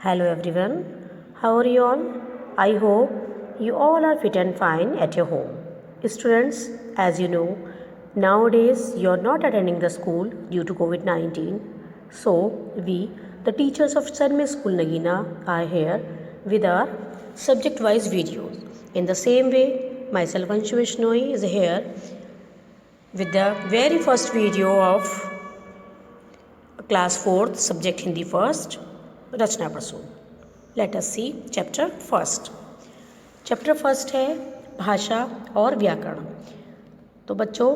Hello everyone, how are you all? I hope you all are fit and fine at your home. Students, as you know, nowadays you are not attending the school due to COVID-19. So, we, the teachers of Sanmay School Nagina, are here with our subject-wise videos. In the same way, myself Anshu Vishnoi is here with the very first video of class 4th subject Hindi first, Rachna Prasoon. Let us C chapter first. Chapter first है भाषा और व्याकरण. तो बच्चों,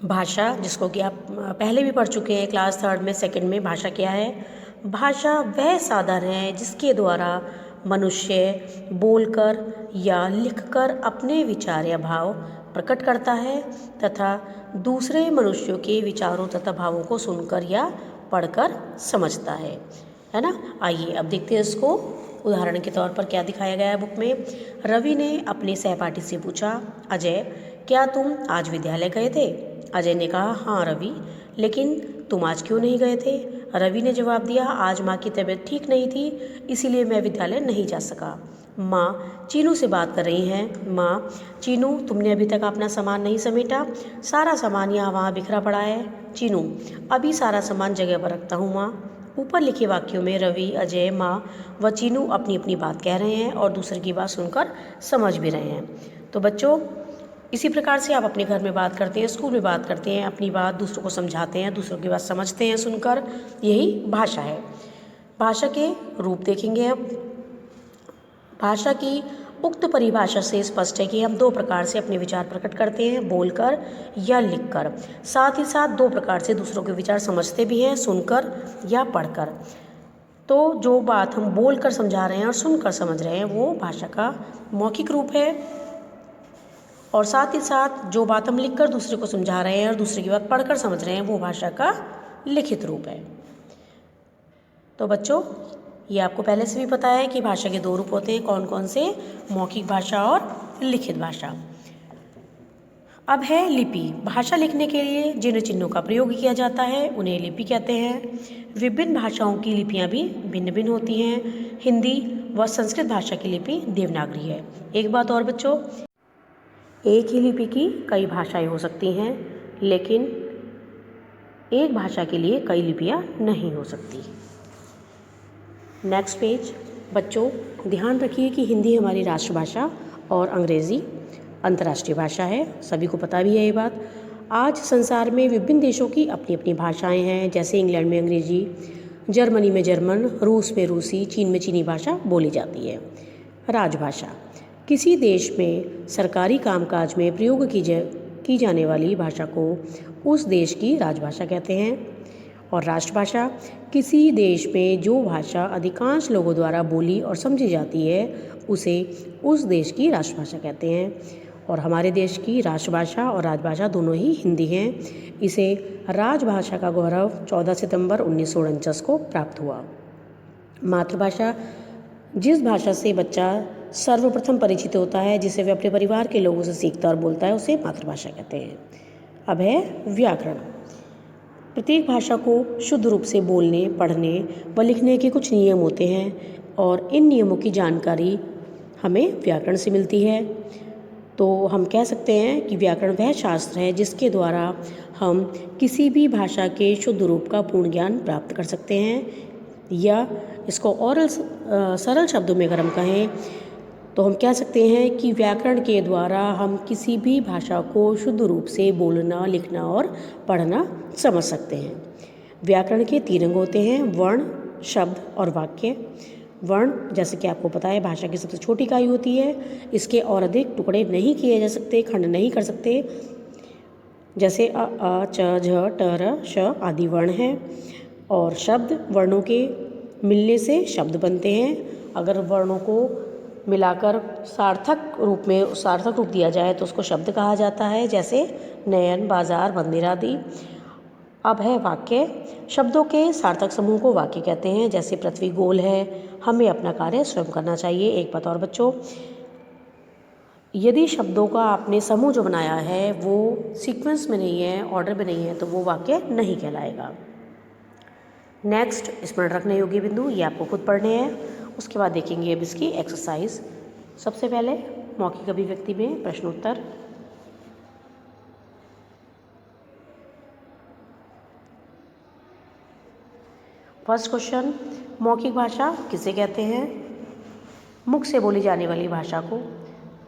भाषा जिसको कि आप पहले भी पढ़ चुके हैं क्लास 3rd में 2nd में. भाषा क्या है? भाषा वह साधन है जिसके द्वारा मनुष्य बोलकर या लिखकर अपने विचार या भाव प्रकट करता है तथा दूसरे मनुष्यों के विचारों तथा भावों को सुनकर या पढ़कर समझता है ना. आइए अब देखते हैं इसको. उदाहरण के तौर पर क्या दिखाया गया है बुक में. रवि ने अपने सहपाठी से पूछा, अजय क्या तुम आज विद्यालय गए थे? अजय ने कहा, हाँ रवि, लेकिन तुम आज क्यों नहीं गए थे? रवि ने जवाब दिया, आज माँ की तबीयत ठीक नहीं थी, इसीलिए मैं विद्यालय नहीं जा सका. माँ चीनू से बात कर रही हैं. माँ, चीनू तुमने अभी तक अपना सामान नहीं समेटा? सारा सामान यहाँ वहाँ बिखरा पड़ा है. चीनू, अभी सारा सामान जगह पर रखता हूँ माँ. ऊपर लिखे वाक्यों में रवि, अजय, माँ व चीनू अपनी अपनी बात कह रहे हैं और दूसरे की बात सुनकर समझ भी रहे हैं. तो बच्चों, इसी प्रकार से आप अपने घर में बात करते हैं, स्कूल में बात करते हैं, अपनी बात दूसरों को समझाते हैं, दूसरों की बात समझते हैं सुनकर. यही भाषा है. भाषा के रूप देखेंगे अब. भाषा की उक्त परिभाषा से स्पष्ट है कि हम दो प्रकार से अपने विचार प्रकट करते हैं, बोलकर या लिखकर. साथ ही साथ दो प्रकार से दूसरों के विचार समझते भी हैं, सुनकर या पढ़कर. तो जो बात हम बोलकर समझा रहे हैं और सुनकर समझ रहे हैं वो भाषा का मौखिक रूप है, और साथ ही साथ जो बात हम लिखकर दूसरे को समझा रहे हैं और दूसरे की बात पढ़कर समझ रहे हैं वो भाषा का लिखित रूप है. तो बच्चों, ये आपको पहले से भी पता है कि भाषा के दो रूप होते हैं. कौन कौन से? मौखिक भाषा और लिखित भाषा. अब है लिपि. भाषा लिखने के लिए जिन चिन्हों का प्रयोग किया जाता है उन्हें लिपि कहते हैं. विभिन्न भाषाओं की लिपियां भी भिन्न भिन्न होती हैं. हिंदी व संस्कृत भाषा की लिपि देवनागरी है. एक बात और बच्चों, एक ही लिपि की कई भाषाएं हो सकती हैं, लेकिन एक भाषा के लिए कई लिपियां नहीं हो सकती. Next page. बच्चों, ध्यान रखिए कि हिंदी हमारी राष्ट्रभाषा और अंग्रेज़ी अंतर्राष्ट्रीय भाषा है. सभी को पता भी है ये बात. आज संसार में विभिन्न देशों की अपनी अपनी भाषाएं हैं. जैसे इंग्लैंड में अंग्रेज़ी, जर्मनी में जर्मन, रूस में रूसी, चीन में चीनी भाषा बोली जाती है. राजभाषा. किसी देश में सरकारी कामकाज में प्रयोग की जाने वाली भाषा को उस देश की राजभाषा कहते हैं. और राष्ट्रभाषा. किसी देश में जो भाषा अधिकांश लोगों द्वारा बोली और समझी जाती है उसे उस देश की राष्ट्रभाषा कहते हैं. और हमारे देश की राष्ट्रभाषा और राजभाषा दोनों ही हिंदी हैं. इसे राजभाषा का गौरव 14 सितंबर 1949 को प्राप्त हुआ. मातृभाषा. जिस भाषा से बच्चा सर्वप्रथम परिचित होता है, जिसे वह अपने परिवार के लोगों से सीखता और बोलता है, उसे मातृभाषा कहते हैं. अब है व्याकरण. प्रत्येक भाषा को शुद्ध रूप से बोलने, पढ़ने व लिखने के कुछ नियम होते हैं और इन नियमों की जानकारी हमें व्याकरण से मिलती है. तो हम कह सकते हैं कि व्याकरण वह शास्त्र है जिसके द्वारा हम किसी भी भाषा के शुद्ध रूप का पूर्ण ज्ञान प्राप्त कर सकते हैं. या इसको सरल शब्दों में अगर हम कहें तो हम कह सकते हैं कि व्याकरण के द्वारा हम किसी भी भाषा को शुद्ध रूप से बोलना, लिखना और पढ़ना समझ सकते हैं. व्याकरण के 3 अंग होते हैं, वर्ण, शब्द और वाक्य. वर्ण, जैसे कि आपको पता है, भाषा की सबसे छोटी इकाई होती है. इसके और अधिक टुकड़े नहीं किए जा सकते, खंड नहीं कर सकते. जैसे अ, च, झ, ट, र, श आदि वर्ण हैं. और शब्द, वर्णों के मिलने से शब्द बनते हैं. अगर वर्णों को मिलाकर सार्थक रूप दिया जाए तो उसको शब्द कहा जाता है, जैसे नयन, बाजार, मंदिर आदि. अब है वाक्य. शब्दों के सार्थक समूह को वाक्य कहते हैं. जैसे पृथ्वी गोल है, हमें अपना कार्य स्वयं करना चाहिए. एक बात और बच्चों, यदि शब्दों का आपने समूह जो बनाया है वो सीक्वेंस में नहीं है, ऑर्डर में नहीं है, तो वो वाक्य नहीं कहलाएगा. नेक्स्ट स्मरण रखने योग्य बिंदु ये आपको खुद पढ़ने हैं। उसके बाद देखेंगे अब इसकी एक्सरसाइज। सबसे पहले मौखिक अभिव्यक्ति में प्रश्न उत्तर। फर्स्ट क्वेश्चन, मौखिक भाषा किसे कहते हैं? मुख से बोली जाने वाली भाषा को।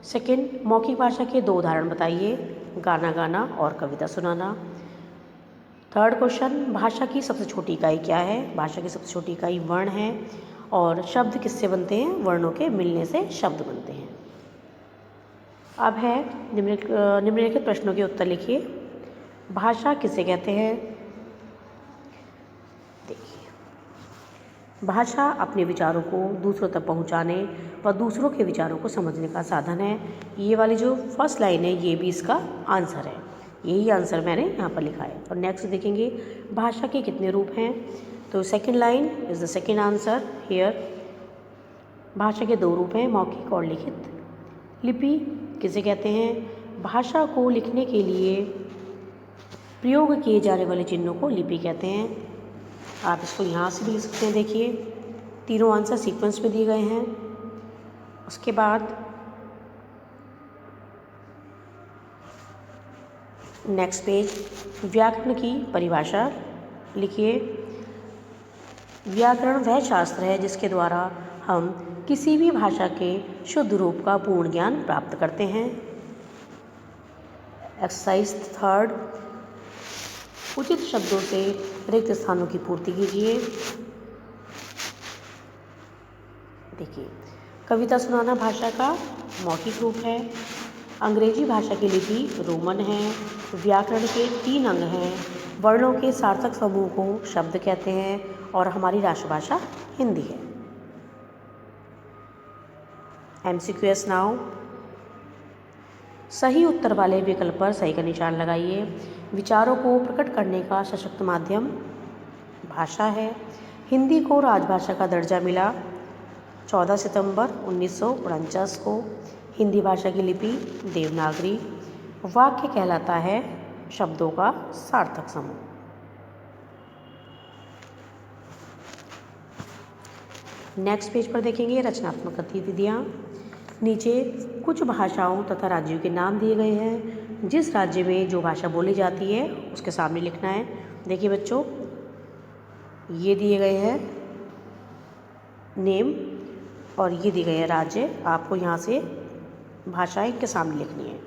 सेकंड, मौखिक भाषा के 2 उदाहरण बताइए, गाना गाना और कविता सुनाना। थर्ड क्वेश्चन, भाषा की सबसे छोटी इकाई क्या है? भाषा की सबसे छोटी इकाई वर्ण है। और शब्द किससे बनते हैं? वर्णों के मिलने से शब्द बनते हैं। अब है निम्नलिखित प्रश्नों के उत्तर लिखिए। भाषा किसे कहते हैं? देखिए, भाषा अपने विचारों को दूसरों तक पहुंचाने व दूसरों के विचारों को समझने का साधन है। ये वाली जो फर्स्ट लाइन है ये भी इसका आंसर है, यही आंसर मैंने यहाँ पर लिखा है। और नेक्स्ट देखेंगे भाषा के कितने रूप हैं, तो second line is the second answer here. भाषा के 2 रूप हैं, मौखिक और लिखित। लिपि किसे कहते हैं? भाषा को लिखने के लिए प्रयोग किए जाने वाले चिन्हों को लिपि कहते हैं। आप इसको यहाँ से भी लिख सकते हैं। देखिए, तीनों आंसर सीक्वेंस में दिए गए हैं। उसके बाद नेक्स्ट पेज, व्याकरण की परिभाषा लिखिए। व्याकरण वह शास्त्र है जिसके द्वारा हम किसी भी भाषा के शुद्ध रूप का पूर्ण ज्ञान प्राप्त करते हैं। एक्सरसाइज थर्ड, उचित शब्दों से रिक्त स्थानों की पूर्ति कीजिए। देखिए, कविता सुनाना भाषा का मौखिक रूप है। अंग्रेजी भाषा की लिपि रोमन है। व्याकरण के 3 अंग हैं। वर्णों के सार्थक समूह को शब्द कहते हैं और हमारी राष्ट्रभाषा हिंदी है। MCQs नाउ, सही उत्तर वाले विकल्प पर सही का निशान लगाइए। विचारों को प्रकट करने का सशक्त माध्यम भाषा है। हिंदी को राजभाषा का दर्जा मिला 14 सितंबर 1949 को। हिंदी भाषा की लिपि देवनागरी। वाक्य कहलाता है शब्दों का सार्थक समूह। नेक्स्ट पेज पर देखेंगे रचनात्मक गतिविधियाँ। नीचे कुछ भाषाओं तथा राज्यों के नाम दिए गए हैं। जिस राज्य में जो भाषा बोली जाती है उसके सामने लिखना है। देखिए बच्चों, ये दिए गए हैं नेम और ये दिए गए हैं राज्य। आपको यहाँ से भाषाएं के सामने लिखनी है।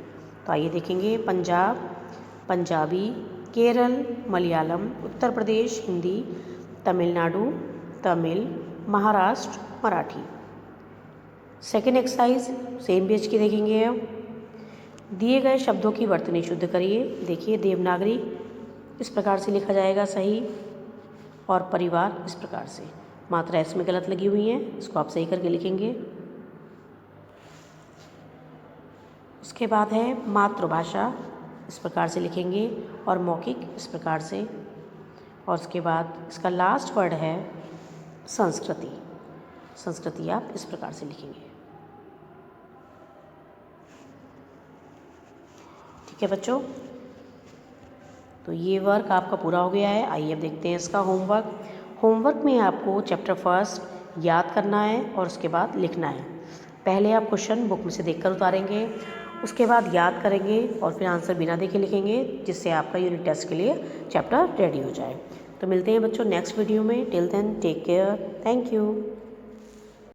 तो आइए देखेंगे, Punjab Punjabi, Kerala Malayalam, Uttar Pradesh Hindi, Tamil Nadu Tamil, Maharashtra Marathi. Second exercise same page की देखेंगे। अब दिए गए शब्दों की वर्तनी शुद्ध करिए। देखिए, देवनागरी इस प्रकार से लिखा जाएगा सही, और परिवार इस प्रकार से। मात्रा इसमें गलत लगी हुई है, इसको आप सही करके लिखेंगे। उसके बाद है मातृभाषा, इस प्रकार से लिखेंगे, और मौखिक इस प्रकार से। और उसके बाद इसका लास्ट वर्ड है संस्कृति। संस्कृति आप इस प्रकार से लिखेंगे। ठीक है बच्चों, तो ये वर्क आपका पूरा हो गया है। आइए अब देखते हैं इसका होमवर्क। होमवर्क में आपको चैप्टर फर्स्ट याद करना है और उसके बाद लिखना है। पहले आप क्वेश्चन बुक में से देखकर उतारेंगे, उसके बाद याद करेंगे और फिर आंसर बिना देखे लिखेंगे, जिससे आपका यूनिट टेस्ट के लिए चैप्टर रेडी हो जाए। तो मिलते हैं बच्चों नेक्स्ट वीडियो में। Till then take care, thank you.